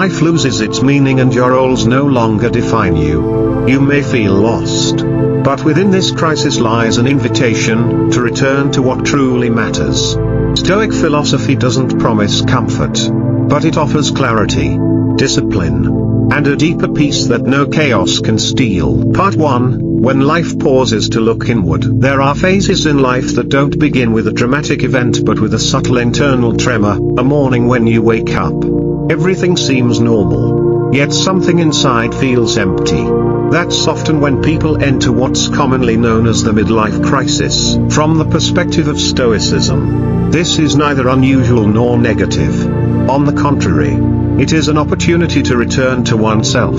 life loses its meaning and your roles no longer define you. You may feel lost. But within this crisis lies an invitation to return to what truly matters. Stoic philosophy doesn't promise comfort, but it offers clarity, discipline, and a deeper peace that no chaos can steal. Part 1. When life pauses to look inward. There are phases in life that don't begin with a dramatic event but with a subtle internal tremor, a morning when you wake up. Everything seems normal, yet something inside feels empty. That's often when people enter what's commonly known as the midlife crisis. From the perspective of Stoicism, this is neither unusual nor negative. On the contrary, it is an opportunity to return to oneself,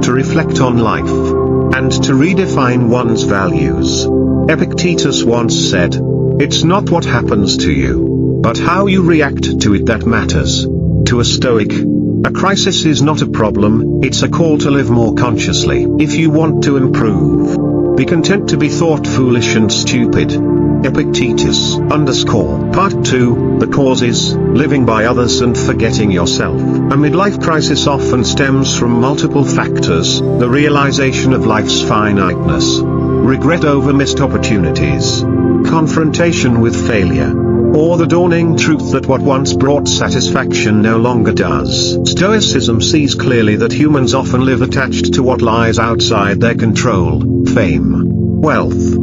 to reflect on life, and to redefine one's values. Epictetus once said, "It's not what happens to you, but how you react to it that matters." To a Stoic, a crisis is not a problem, it's a call to live more consciously. If you want to improve, be content to be thought foolish and stupid. Epictetus _ Part 2. The causes, living by others and forgetting yourself. A midlife crisis often stems from multiple factors: the realization of life's finiteness, regret over missed opportunities, confrontation with failure, or the dawning truth that what once brought satisfaction no longer does. Stoicism sees clearly that humans often live attached to what lies outside their control: fame, wealth,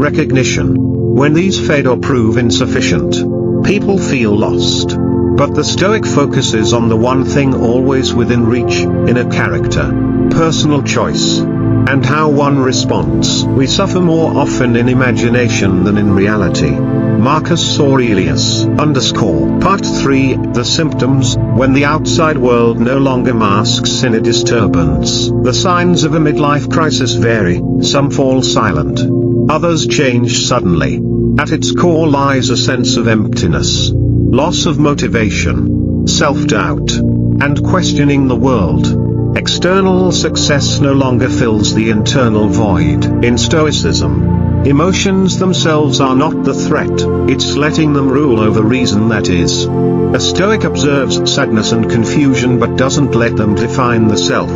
recognition. When these fade or prove insufficient, people feel lost. But the Stoic focuses on the one thing always within reach: inner character, personal choice, and how one responds. We suffer more often in imagination than in reality. Marcus Aurelius _ Part 3. The symptoms, when the outside world no longer masks inner disturbance. The signs of a midlife crisis vary, some fall silent, others change suddenly. At its core lies a sense of emptiness, loss of motivation, self-doubt, and questioning the world. External success no longer fills the internal void. In Stoicism, emotions themselves are not the threat, it's letting them rule over reason that is. A Stoic observes sadness and confusion but doesn't let them define the self.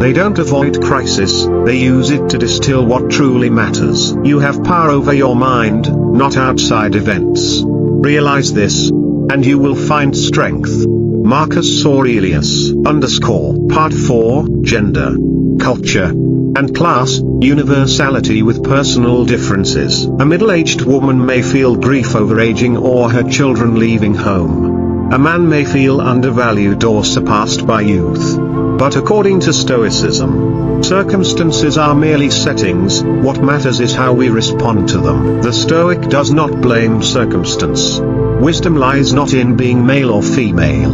They don't avoid crisis, they use it to distill what truly matters. You have power over your mind, not outside events. Realize this, and you will find strength. Marcus Aurelius _ Part 4. Gender, culture, and class, universality with personal differences. A middle-aged woman may feel grief over aging or her children leaving home. A man may feel undervalued or surpassed by youth. But according to Stoicism, circumstances are merely settings, what matters is how we respond to them. The Stoic does not blame circumstance. Wisdom lies not in being male or female,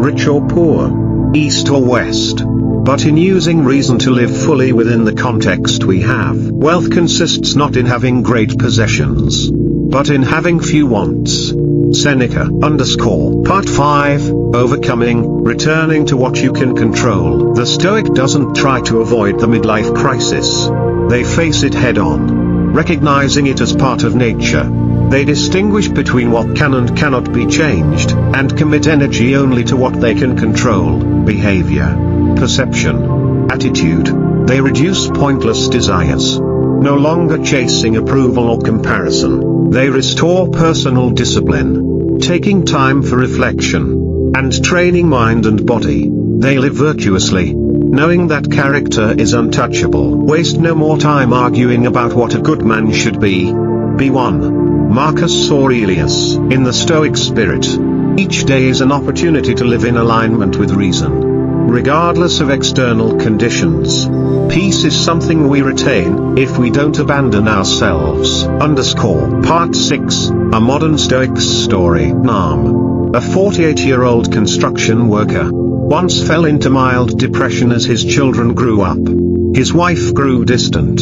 rich or poor, east or west, but in using reason to live fully within the context we have. Wealth consists not in having great possessions, but in having few wants. Seneca _ Part 5. Overcoming, returning to what you can control. The Stoic doesn't try to avoid the midlife crisis. They face it head-on, recognizing it as part of nature. They distinguish between what can and cannot be changed, and commit energy only to what they can control: behavior, perception, attitude. They reduce pointless desires, no longer chasing approval or comparison. They restore personal discipline, taking time for reflection, and training mind and body. They live virtuously, knowing that character is untouchable. Waste no more time arguing about what a good man should be. Be one. Marcus Aurelius. In the Stoic spirit, each day is an opportunity to live in alignment with reason, regardless of external conditions. Peace is something we retain, if we don't abandon ourselves. Part 6. A modern Stoic's story. Naam, a 48-year-old construction worker, once fell into mild depression as his children grew up. His wife grew distant,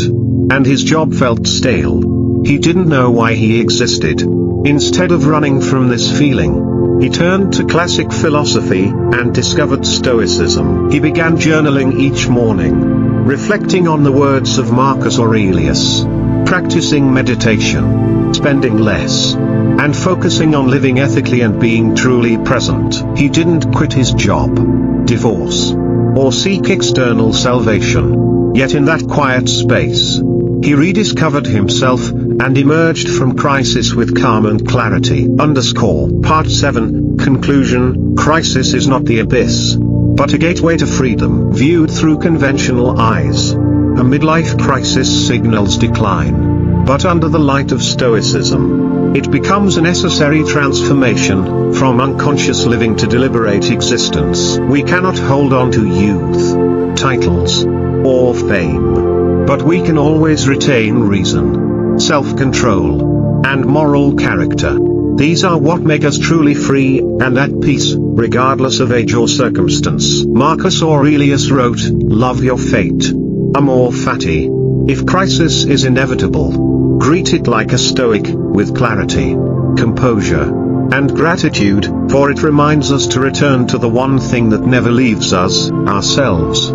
and his job felt stale. He didn't know why he existed. Instead of running from this feeling, he turned to classic philosophy, and discovered Stoicism. He began journaling each morning, reflecting on the words of Marcus Aurelius, practicing meditation, spending less, and focusing on living ethically and being truly present. He didn't quit his job, divorce, or seek external salvation. Yet in that quiet space, he rediscovered himself, and emerged from crisis with calm and clarity. Part 7, Conclusion. Crisis is not the abyss, but a gateway to freedom. Viewed through conventional eyes, a midlife crisis signals decline. But under the light of Stoicism, it becomes a necessary transformation, from unconscious living to deliberate existence. We cannot hold on to youth, titles, or fame, but we can always retain reason, self-control, and moral character. These are what make us truly free, and at peace, regardless of age or circumstance. Marcus Aurelius wrote, "Love your fate, amor fati. If crisis is inevitable, greet it like a Stoic, with clarity, composure, and gratitude, for it reminds us to return to the one thing that never leaves us, ourselves."